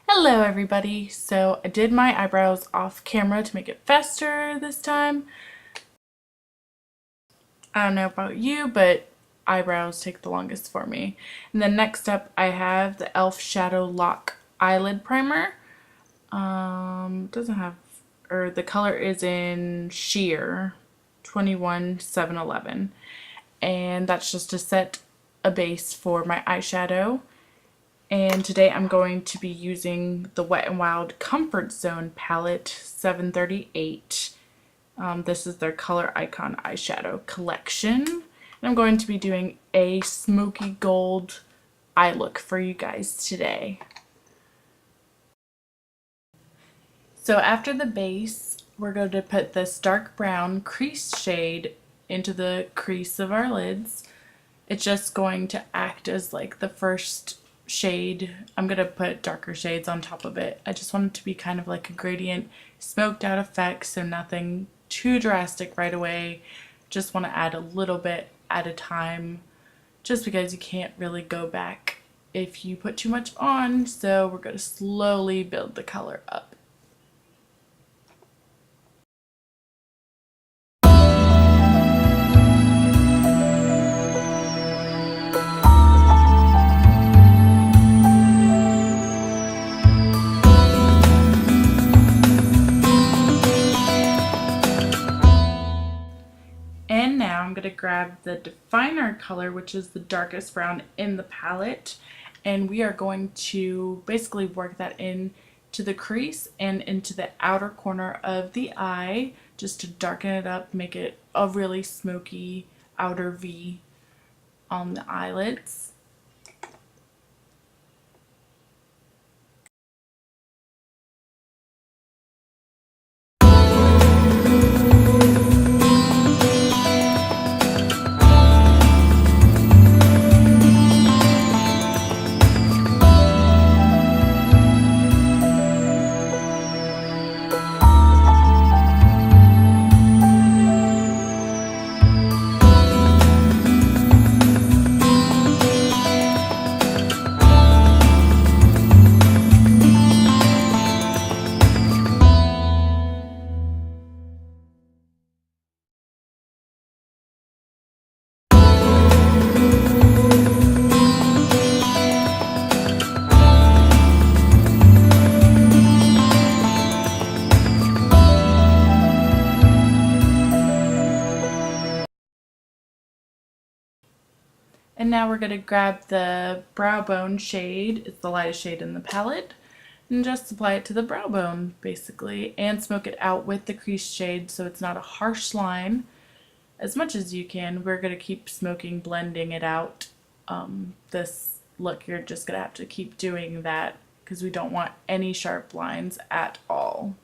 Hello everybody! So I did my eyebrows off camera to make it faster this time. I don't know about you, but eyebrows take the longest for me. And then next up I have the e.l.f. Shadow Lock Eyelid Primer. Doesn't have, or the color is in Sheer 21711. And that's just to set a base for my eyeshadow. And today I'm going to be using the Wet n Wild Comfort Zone palette 738. This is their Coloricon eyeshadow collection. And I'm going to be doing a smoky gold eye look for you guys today. So after the base, we're going to put this dark brown crease shade into the crease of our lids. It's just going to act as like the first shade. I'm going to put darker shades on top of it. I just want it to be kind of like a gradient, smoked out effect, so nothing too drastic right away. Just want to add a little bit at a time, just because you can't really go back if you put too much on. So we're going to slowly build the color up. And now I'm going to grab the definer color, which is the darkest brown in the palette, and we are going to basically work that in to the crease and into the outer corner of the eye, just to darken it up, make it a really smoky outer V on the eyelids. And now we're going to grab the brow bone shade, it's the lightest shade in the palette, and just apply it to the brow bone basically, and smoke it out with the crease shade so it's not a harsh line as much as you can. We're going to keep smoking, blending it out. This look, you're just going to have to keep doing that because we don't want any sharp lines at all.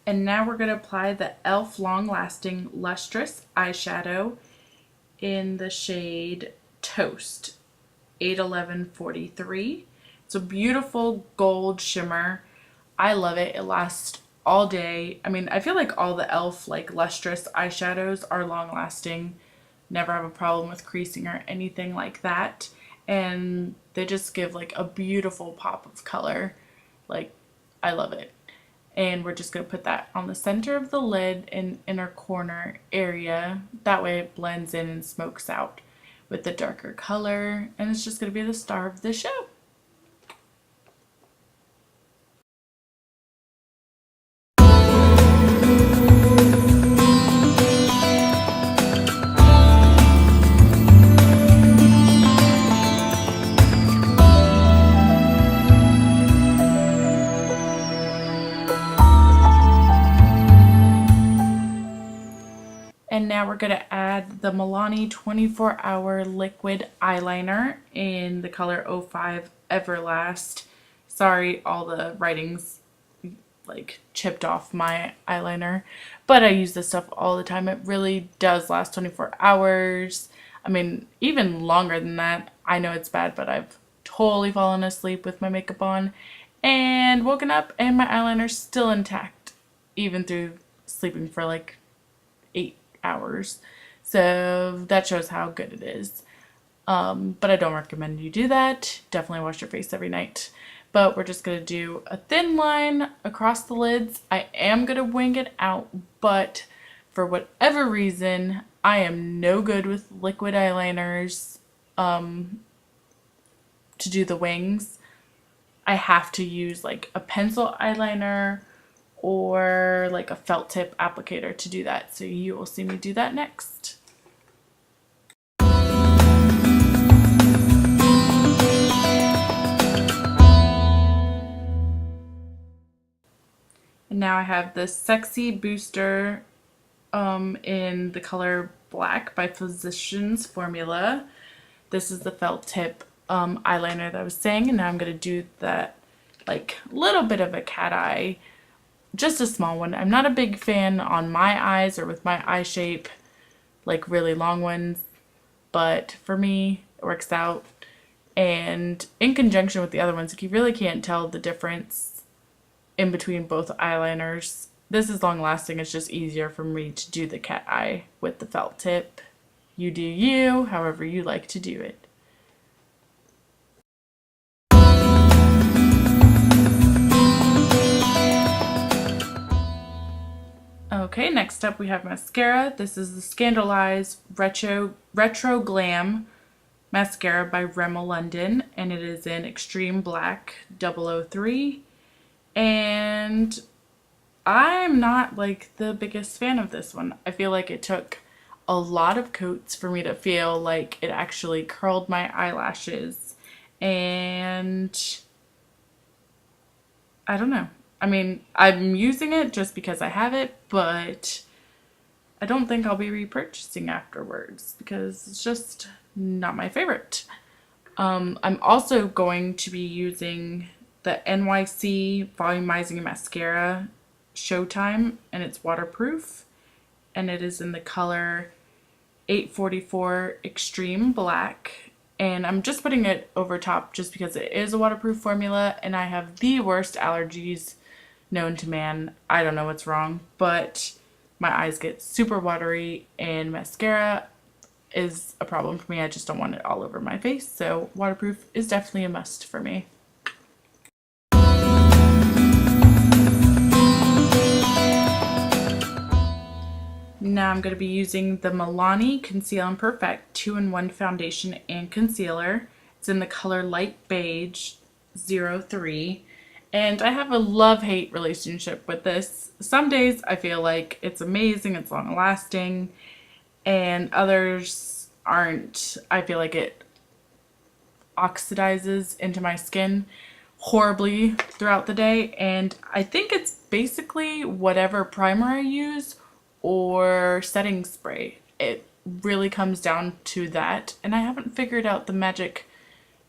And now we're going to apply the e.l.f. Long Lasting Lustrous eyeshadow in the shade Toast 81143. It's a beautiful gold shimmer. I love it. It lasts all day. I mean, I feel like all the e.l.f. like lustrous eyeshadows are long lasting. Never have a problem with creasing or anything like that. And they just give like a beautiful pop of color. Like, I love it. And we're just going to put that on the center of the lid and inner corner area. That way it blends in and smokes out with the darker color. And it's just going to be the star of the show. And now we're going to add the Milani 24-hour liquid eyeliner in the color 05 Everlast. Sorry, all the writing's like chipped off my eyeliner. But I use this stuff all the time. It really does last 24 hours. I mean, even longer than that. I know it's bad, but I've totally fallen asleep with my makeup on and woken up and my eyeliner's still intact, even through sleeping for like 8 hours. So that shows how good it is. But I don't recommend you do that. Definitely wash your face every night. But we're just going to do a thin line across the lids. I am going to wing it out, but for whatever reason, I am no good with liquid eyeliners to do the wings. I have to use like a pencil eyeliner or like a felt tip applicator to do that. So you will see me do that next. And now I have this Sexy Booster in the color Black by Physicians Formula. This is the felt tip eyeliner that I was saying, and now I'm going to do that like little bit of a cat eye, just a small one. I'm not a big fan on my eyes or with my eye shape, like really long ones, but for me it works out. And in conjunction with the other ones, like you really can't tell the difference in between both eyeliners. This is long lasting. It's just easier for me to do the cat eye with the felt tip. You do you, however you like to do it. Okay, next up we have mascara. This is the Scandalized Retro Glam Mascara by Rimmel London, and it is in Extreme Black 003. And I'm not like the biggest fan of this one. I feel like it took a lot of coats for me to feel like it actually curled my eyelashes, and I don't know. I mean, I'm using it just because I have it, but I don't think I'll be repurchasing afterwards because it's just not my favorite. I'm also going to be using the NYC Volumizing Mascara Showtime, and it's waterproof, and it is in the color 844 Extreme Black. And I'm just putting it over top just because it is a waterproof formula, and I have the worst allergies known to man. I don't know what's wrong, but my eyes get super watery, and mascara is a problem for me. I just don't want it all over my face, so waterproof is definitely a must for me. Now I'm going to be using the Milani Conceal and Perfect 2-in-1 foundation and concealer. It's in the color Light Beige 03. And I have a love-hate relationship with this. Some days I feel like it's amazing, it's long-lasting, and others aren't. I feel like it oxidizes into my skin horribly throughout the day, and I think it's basically whatever primer I use or setting spray. It really comes down to that, and I haven't figured out the magic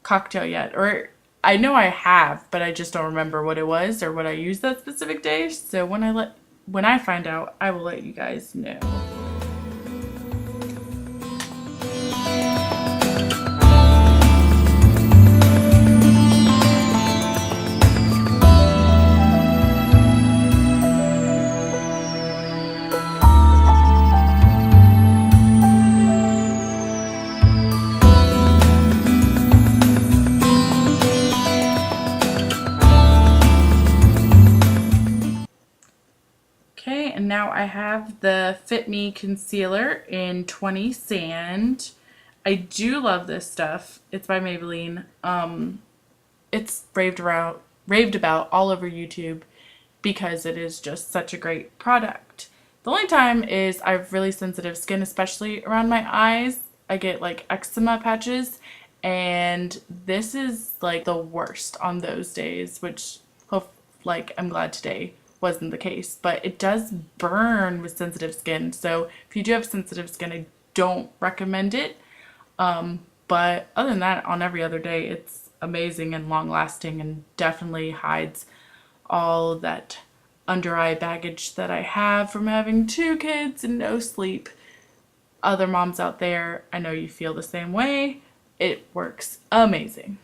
cocktail yet, or I know I have, but I just don't remember what it was or what I used that specific day. So when I find out, I will let you guys know. And now I have the Fit Me concealer in 20 Sand. I do love this stuff. It's by Maybelline. It's raved about all over YouTube because it is just such a great product. The only time is I have really sensitive skin, especially around my eyes. I get like eczema patches, and this is like the worst on those days, which I'm glad today wasn't the case, but it does burn with sensitive skin. So if you do have sensitive skin, I don't recommend it. But other than that, on every other day, it's amazing and long lasting and definitely hides all that under eye baggage that I have from having 2 kids and no sleep. Other moms out there, I know you feel the same way. It works amazing.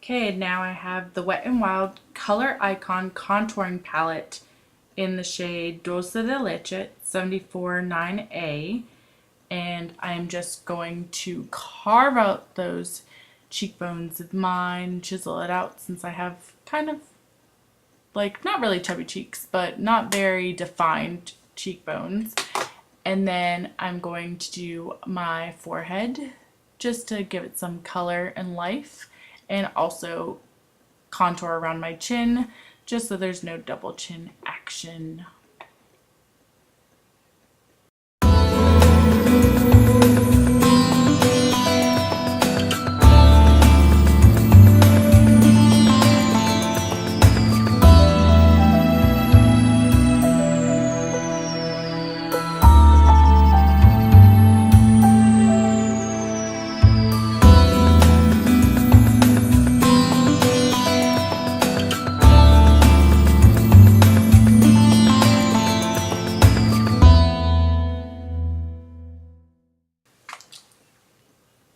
Okay, now I have the Wet n Wild Coloricon contouring palette in the shade Dulce de Leche 749A, and I'm just going to carve out those cheekbones of mine, chisel it out since I have kind of like not really chubby cheeks, but not very defined cheekbones. And then I'm going to do my forehead just to give it some color and life, and also contour around my chin just so there's no double chin action.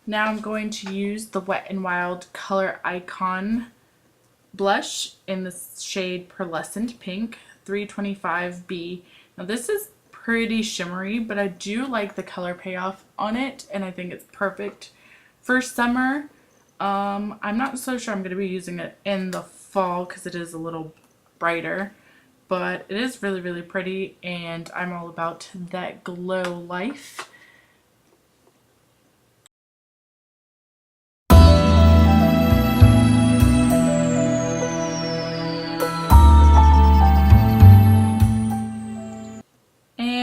Now I'm going to use the Wet n Wild Coloricon blush in the shade Pearlescent Pink 325B. Now this is pretty shimmery, but I do like the color payoff on it, and I think it's perfect for summer. I'm not so sure I'm going to be using it in the fall because it is a little brighter, but it is really, really pretty, and I'm all about that glow life.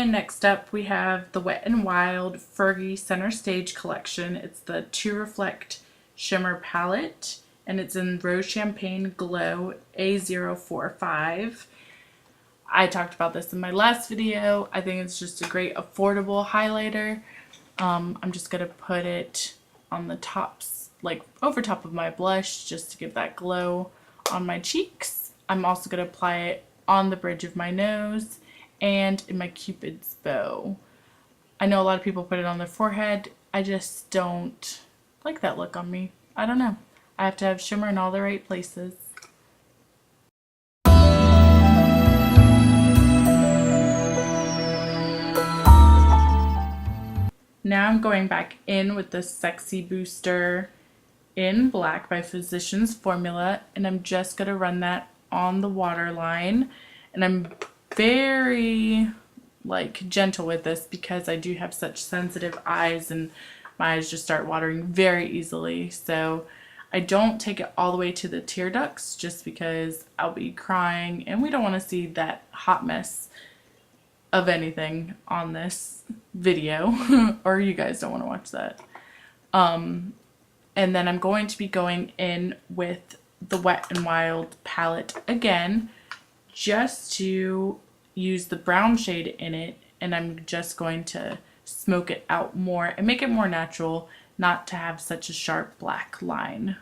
Next up we have the Wet n Wild Fergie Centerstage collection. It's the To Reflect Shimmer palette, and it's in Rose Champagne Glow A045. I talked about this in my last video. I think it's just a great affordable highlighter. I'm just going to put it on the tops, like over top of my blush, just to give that glow on my cheeks. I'm also going to apply it on the bridge of my nose and in my Cupid's bow. I know a lot of people put it on their forehead. I just don't like that look on me. I don't know. I have to have shimmer in all the right places. Now I'm going back in with the Sexy Booster in Black by Physicians Formula, and I'm just going to run that on the waterline. And I'm very like gentle with this because I do have such sensitive eyes and my eyes just start watering very easily. So I don't take it all the way to the tear ducts just because I'll be crying, and we don't want to see that hot mess of anything on this video or you guys don't want to watch that. And then I'm going to be going in with the Wet n Wild palette again, just to use the brown shade in it, and I'm just going to smoke it out more and make it more natural, not to have such a sharp black line.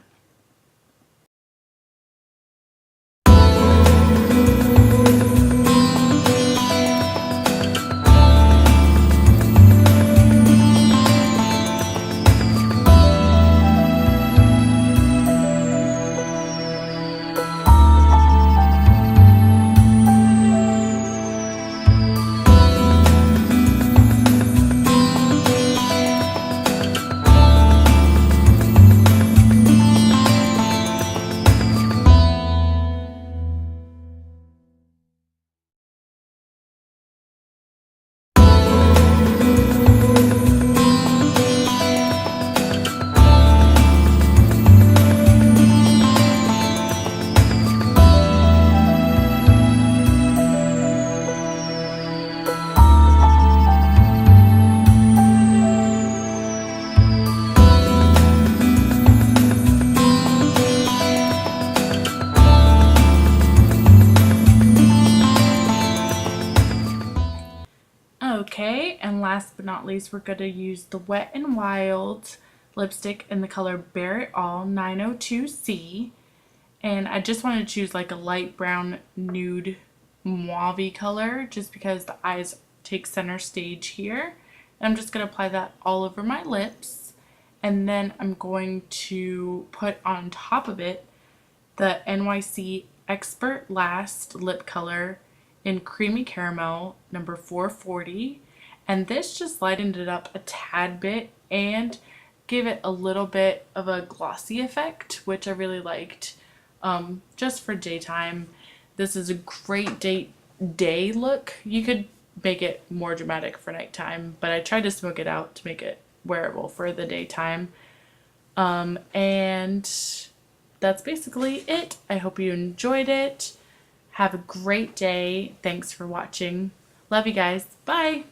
Okay, and last but not least, we're going to use the Wet n Wild lipstick in the color Bare It All 902C. And I just wanted to choose like a light brown nude mauve color just because the eyes take center stage here. And I'm just going to apply that all over my lips. And then I'm going to put on top of it the NYC Expert Last lip color in Creamy Caramel number 440. And this just lightened it up a tad bit and gave it a little bit of a glossy effect, which I really liked. Just for daytime. This is a great day look. You could make it more dramatic for nighttime, but I tried to smoke it out to make it wearable for the daytime. And that's basically it. I hope you enjoyed it. Have a great day. Thanks for watching. Love you guys. Bye.